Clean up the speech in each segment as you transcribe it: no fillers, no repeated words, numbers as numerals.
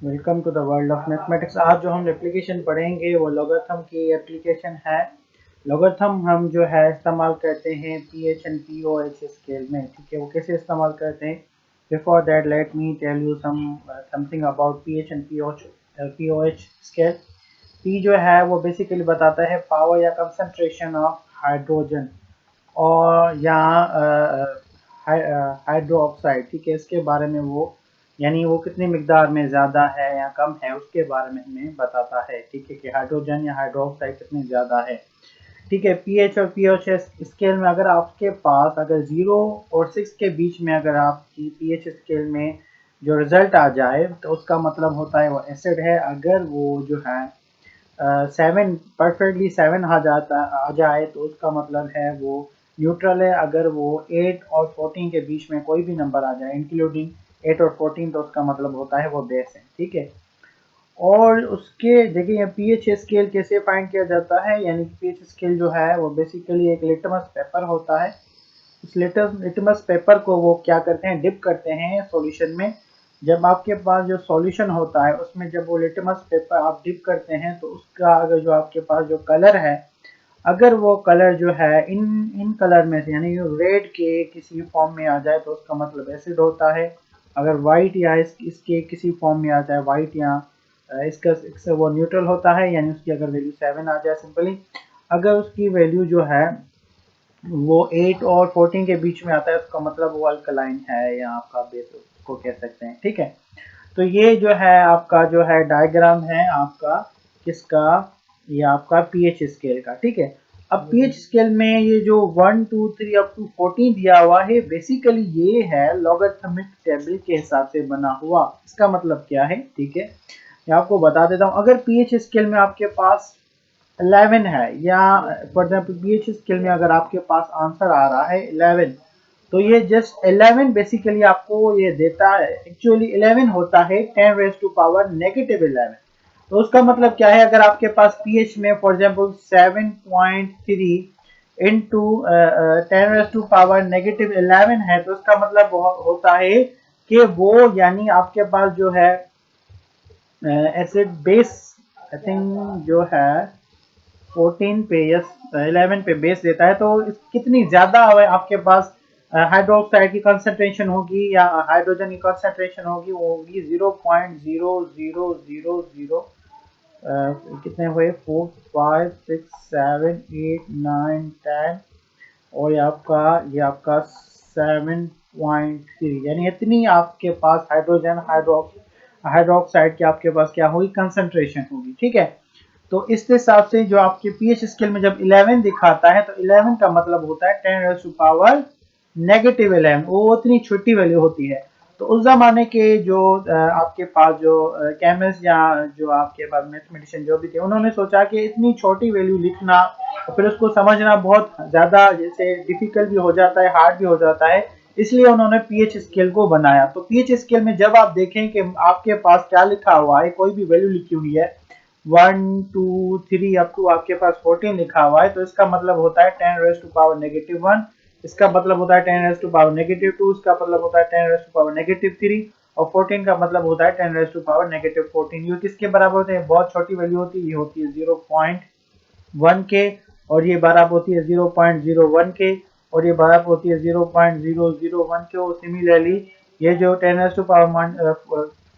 Welcome to the world of mathematics. आज जो हम एप्लीकेशन पढ़ेंगे वो लॉगरिथम की एप्लीकेशन है। लॉगरिथम हम जो है इस्तेमाल करते हैं पीएच एंड पीओएच स्केल में। ठीक है, वो कैसे इस्तेमाल करते हैं? Before that let me tell you something about pH and pOH scale. P जो है वो बेसिकली बताता है पावर या कंसंट्रेशन ऑफ हाइड्रोजन और यहाँ हाइड्रो ऑक्साइड। ठीक है, इसके बारे में वो यानी वो कितनी मिकदार में ज़्यादा है या कम है उसके बारे में हमें बताता है। ठीक है, कि हाइड्रोजन या हाइड्रो ऑक्साइड कितनी ज़्यादा है। ठीक है, पीएच और पीओएच स्केल में अगर आपके पास अगर 0 और 6 के बीच में अगर आपकी पीएच स्केल में जो रिजल्ट आ जाए तो उसका मतलब होता है वो एसिड है। अगर वो जो है 7 परफेक्टली 7 आ जाए तो उसका मतलब है वो न्यूट्रल है। अगर वो 8 और 14 के बीच में कोई भी नंबर आ जाए इंक्लूडिंग 8 और 14 तो उसका मतलब होता है वो बेस है। ठीक है, और उसके देखिए पीएच स्केल कैसे फाइंड किया जाता है। यानी कि पीएच स्केल जो है वो बेसिकली एक लिटमस पेपर होता है। उस लिटमस पेपर को वो क्या करते हैं, डिप करते हैं सॉल्यूशन में। जब आपके पास जो सॉल्यूशन होता है उसमें जब वो लिटमस पेपर आप डिप करते हैं तो उसका अगर जो आपके पास जो कलर है, अगर वो कलर जो है इन इन कलर में से यानी रेड के किसी फॉर्म में आ जाए तो उसका मतलब एसिड होता है। अगर वाइट या इसके किसी फॉर्म में आ जाए वाइट या इसका वो न्यूट्रल होता है, यानी उसकी अगर वैल्यू 7 आ जाए सिंपली। अगर उसकी वैल्यू जो है वो 8 और 14 के बीच में आता है उसका मतलब वो अल्कलाइन है या आपका बेस उसको कह सकते हैं। ठीक है, तो ये जो है आपका जो है डायग्राम है आपका किसका, ये आपका पीएच स्केल का। ठीक है, अब पीएच स्केल में ये जो 1 2 3 अप टू 14 दिया हुआ है बेसिकली ये है लॉगरिथमिक टेबल के हिसाब से बना हुआ। इसका मतलब क्या है? ठीक है, मैं आपको बता देता हूँ। अगर पीएच स्केल में आपके पास 11 है या फॉर एग्जाम्पल पीएच स्केल में अगर आपके पास आंसर आ रहा है 11, तो ये जस्ट 11 बेसिकली आपको ये देता है। एक्चुअली 11 होता है 10 रेज टू पावर नेगेटिव 11। तो उसका मतलब क्या है, अगर आपके पास पीएच में for example 7.3 into 10 raise to power negative 11 है तो उसका मतलब होता है कि वो यानी आपके पास जो है एसिड बेस आई थिंक जो है 14 पे या 11 पे बेस देता है। तो कितनी ज्यादा आपके पास हाइड्रोक्साइड की कंसंट्रेशन होगी या हाइड्रोजन की कंसंट्रेशन होगी, वो होगी 0.0000 कितने हुए 4 5 6 7 8 9 10 और ये आपका 7.3 यानी इतनी आपके पास हाइड्रोजन हाइड्रोक्साइड की आपके पास क्या होगी, कंसंट्रेशन होगी। ठीक है, तो इस हिसाब से जो आपके पीएच स्केल में जब 11 दिखाता है तो 11 का मतलब होता है 10 रेज़ टू पावर नेगेटिव 11, वो उतनी छोटी वैल्यू होती है। तो उस जमाने के जो आपके पास जो केमिस्ट या जो आपके पास मैथमेटिशियन जो भी थे उन्होंने सोचा कि इतनी छोटी वैल्यू लिखना और फिर उसको समझना बहुत ज्यादा जैसे डिफिकल्ट भी हो जाता है, हार्ड भी हो जाता है। इसलिए उन्होंने पीएच स्केल को बनाया। तो पीएच स्केल में जब आप देखें कि आपके पास क्या लिखा हुआ है, कोई भी वैल्यू लिखी हुई है 1 2 3 अप टू आपके पास 14 लिखा हुआ है तो इसका मतलब होता है 10 रेज़ टू पावर नेगेटिव 1। इसका मतलब होता है 10 रेज़ टू पावर नेगेटिव 2। इसका मतलब होता है 10 रेज़ टू पावर नेगेटिव 3 और 14 का मतलब होता है 10 रेज़ टू पावर नेगेटिव 14। ये किसके बराबर होते हैं? बहुत छोटी वैल्यू होती है, ये होती है 0.1 के, और ये बराबर होती है 0.01 के, और ये बराबर होती है 0.001 के। और सिमिलरली ये जो 10 raise to power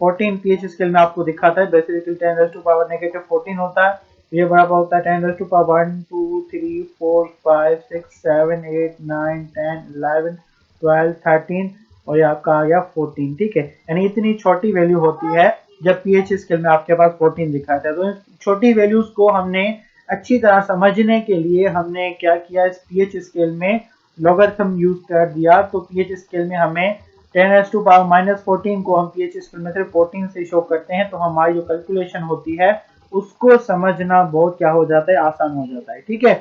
14 pH scale में आपको दिखाता है basically 10 raise to power negative 14 होता है। ये बराबर होता है 10 रेज़ टू पावर 1 2 3 4 5 6 7 8 9 10 11 12 13 और ये आपका आ गया 14। ठीक है, यानी इतनी छोटी वैल्यू होती है जब पीएच स्केल में आपके पास 14 दिखाता है। तो इन छोटी वैल्यूज को हमने अच्छी तरह समझने के लिए हमने क्या किया, इस पीएच स्केल में लॉगरिथम यूज कर दिया। तो पीएच स्केल में हमें 10 रेज़ टू पावर -14 को हम पीएच स्केल में सिर्फ 14 से शो करते हैं तो हमारी जो कैलकुलेशन होती है उसको समझना बहुत क्या हो जाता है, आसान हो जाता है। ठीक है,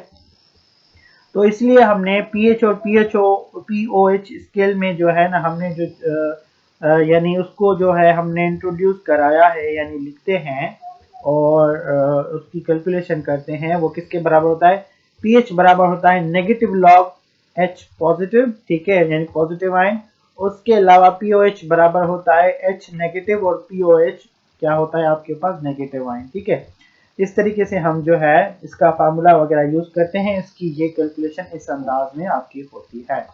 तो इसलिए हमने पीएच और पीओएच स्केल में जो है ना हमने जो यानी उसको जो है हमने इंट्रोड्यूस कराया है यानी लिखते हैं और उसकी कैलकुलेशन करते हैं। वो किसके बराबर होता है? पीएच बराबर होता है नेगेटिव लॉग एच पॉजिटिव। ठीक है, यानी पॉजिटिव आयन। उसके अलावा पीओएच बराबर होता है एच नेगेटिव और पीओएच क्या होता है आपके पास, नेगेटिव आयन। ठीक है, इस तरीके से हम जो है इसका फार्मूला वगैरह यूज करते हैं, इसकी ये कैलकुलेशन इस अंदाज में आपकी होती है।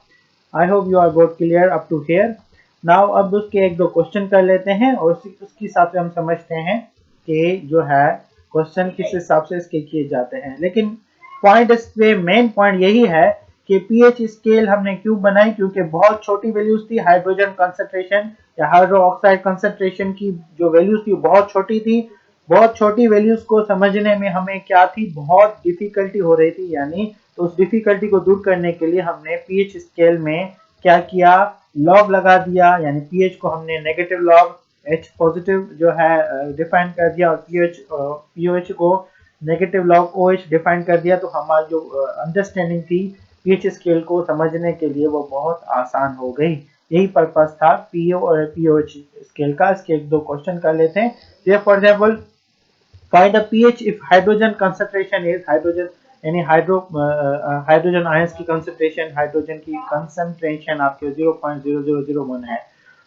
I hope you are got clear up to here. Now अब उसके एक दो क्वेश्चन कर लेते हैं और उसके हिसाब से हम समझते हैं कि जो है क्वेश्चन किस हिसाब से इसके किए जाते हैं। लेकिन पॉइंट इस पे मेन पॉइंट यही है कि पीएच स्केल हमने क्यों बनाई, क्योंकि बहुत छोटी वैल्यूज थी, हाइड्रोजन कंसंट्रेशन या हाइड्रो ऑक्साइड कंसंट्रेशन की जो वैल्यूज थी बहुत छोटी थी। बहुत छोटी वैल्यूज को समझने में हमें क्या थी, बहुत डिफिकल्टी हो रही थी, यानी तो उस डिफिकल्टी को दूर करने के लिए हमने पीएच स्केल में क्या किया, लॉग लगा दिया, यानी पीएच को हमने नेगेटिव लॉग एच पॉजिटिव जो है डिफाइन कर दिया और पीओएच को नेगेटिव लॉग ओएच डिफाइन कर दिया। तो हमारी जो अंडरस्टैंडिंग थी पीएच स्केल को समझने के लिए वो बहुत आसान हो गई। यही पर्पस था पीओ और पीओएच स्केल का। इसके एक दो क्वेश्चन कर लेते हैं। For example, find the pH if hydrogen concentration is, hydrogen यानी हाइड्रोजन आयंस की कंसंट्रेशन, हाइड्रोजन की कंसंट्रेशन आपके 0.0001 है।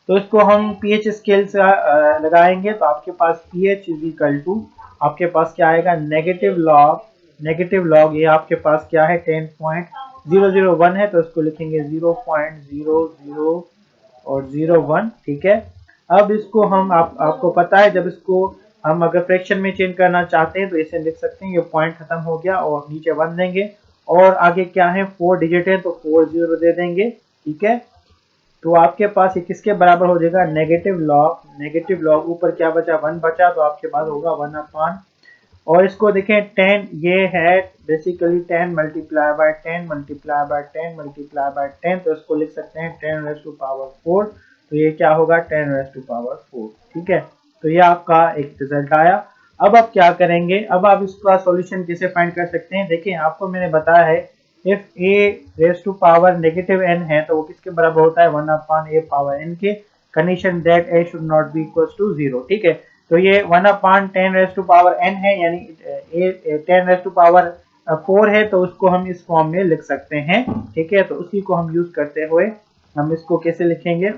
तो इसको हम पीएच स्केल से लगाएंगे तो आपके पास पीएच इज इक्वल टू आपके पास क्या आएगा, नेगेटिव लॉग ये आपके पास क्या है 10.001 है, तो इसको लिखेंगे 0.00 और 01। ठीक है, अब इसको हम आपको पता है जब इसको हम अगर फ्रैक्शन में चेंज करना चाहते हैं तो इसे लिख सकते हैं, ये पॉइंट खत्म हो गया और नीचे 1 देंगे और आगे क्या है 4 डिजिट है तो 4 0 दे देंगे। ठीक है, तो आपके पास ये किसके बराबर हो जाएगा, नेगेटिव लॉग ऊपर क्या बचा 1 बचा, तो आपके पास होगा 1 अपॉन, और इसको देखें 10 ये है basically 10 multiply by 10 multiply by 10 multiply by 10, तो इसको लिख सकते हैं 10 रेज़ टू पावर 4, तो ये क्या होगा 10 रेज़ टू पावर 4। ठीक है, तो ये आपका एक रिजल्ट आया। अब आप क्या करेंगे, अब आप इसका सॉल्यूशन कैसे फाइंड कर सकते हैं। देखिए आपको मैंने बताया है if a raise to power negative n है तो वो किसके बराबर होता है 1 अपॉन a पावर n के, condition that a should not be equal to 0। ठीक है, तो ये 1 upon 10 raise to power n है, यानी 10 रेज़ टू पावर 4 है, तो उसको हम इस फॉर्म में लिख सकते हैं। ठीक है, तो उसी को हम यूज करते हुए हम इसको कैसे लिखेंगे,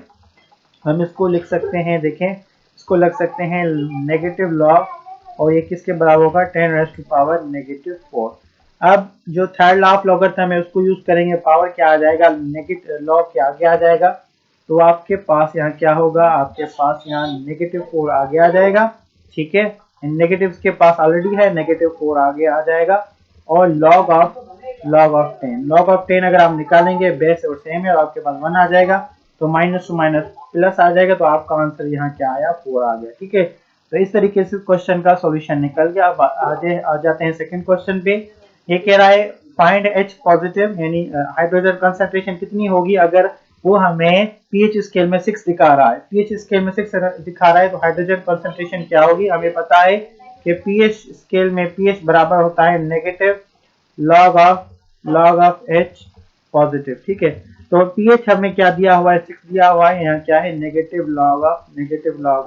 हम इसको लिख सकते हैं, देखें इसको लिख सकते हैं नेगेटिव लॉग और ये किसके बराबर होगा 10 रेज़ टू पावर नेगेटिव 4। अब जो थर्ड लॉ ऑफ लॉगरिथम है उसको यूज करेंगे, पावर क्या आ जाएगा, नेगेटिव लॉग के आगे आ जाएगा, तो आपके पास यहाँ क्या होगा, आपके पास यहाँ नेगेटिव 4 आगे आ जाएगा। ठीक है, नेगेटिव के पास ऑलरेडी है, नेगेटिव 4 आगे आ जाएगा और लॉग ऑफ 10 अगर आप निकालेंगे बेस और सेम है और आपके पास 1 आ जाएगा, तो माइनस टू माइनस प्लस आ जाएगा, तो आपका आंसर यहाँ क्या आया 4 आ गया। ठीक है, तो इस तरीके से क्वेश्चन का सॉल्यूशन निकल गया। अब आ जाते हैं सेकंड क्वेश्चन पे। ये कह रहा है फाइंड H पॉजिटिव, यानी हाइड्रोजन कंसंट्रेशन कितनी होगी अगर वो हमें पीएच स्केल में 6 दिखा रहा है, पीएच स्केल में 6 दिखा रहा है तो हाइड्रोजन कंसंट्रेशन क्या होगी। हमें पता है कि पीएच स्केल में पीएच बराबर होता है negative log of H positive. ठीक है, तो पीएच हमें क्या दिया हुआ है 6 दिया हुआ है, यहाँ क्या है negative log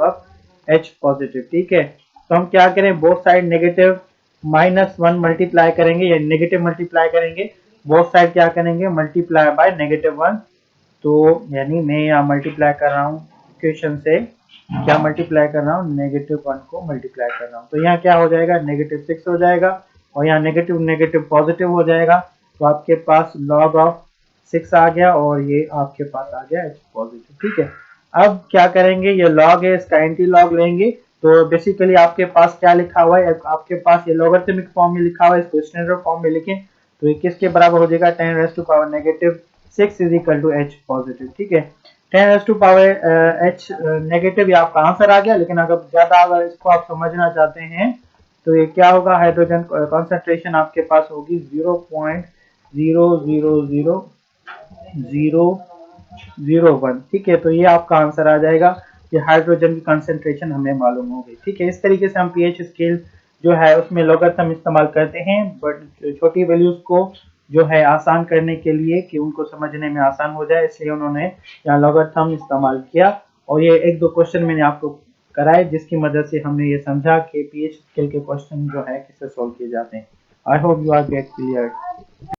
of H positive. ठीक है, तो हम क्या करें, बोथ साइड नेगेटिव -1 मल्टीप्लाई करेंगे या नेगेटिव मल्टीप्लाई करेंगे, बोथ साइड क्या करेंगे मल्टीप्लाई बाय -1, तो यानी मैं यहाँ मल्टीप्लाई कर रहा हूँ इक्वेशन से, क्या मल्टीप्लाई कर रहा हूँ -1 को मल्टीप्लाई कर रहा हूँ, तो यहाँ क्या हो जाएगा -6 हो जाएगा और यहाँ नेगेटिव पॉजिटिव हो जाएगा, तो आपके पास लॉग ऑफ 6 आ गया और ये आपके पास आ गया H पॉजिटिव। ठीक है, अब क्या करेंगे, ये लॉग है इसका एंटी लॉग लेंगे, तो बेसिकली आपके पास क्या लिखा हुआ है, आपके पास ये लॉगरिथमिक फॉर्म में लिखा हुआ है, इसको स्टैंडर्ड फॉर्म में लिखें तो ये किसके बराबर हो जाएगा 10 raise to power negative 6 is equal to H positive. ठीक है, 10 raise to power H negative ये आपका आंसर आ गया। लेकिन अगर ज्यादा अगर इसको आप समझना चाहते हैं तो ये क्या होगा, हाइड्रोजन कॉन्सेंट्रेशन आपके पास होगी 0.0000001। ठीक है, तो ये आपका आंसर आ जाएगा कि हाइड्रोजन की कंसंट्रेशन हमें मालूम हो गई। ठीक है, इस तरीके से हम पीएच स्केल जो है उसमें लॉगरिथम इस्तेमाल करते हैं, बट छोटी वैल्यूज को जो है आसान करने के लिए कि उनको समझने में आसान हो जाए, इसलिए उन्होंने यहाँ लॉगरिथम इस्तेमाल किया। और ये एक दो क्वेश्चन मैंने आपको कराए जिसकी मदद से हमने ये समझा कि पीएच स्केल के क्वेश्चन जो है किससे सॉल्व किए जाते हैं। I hope you are get clear.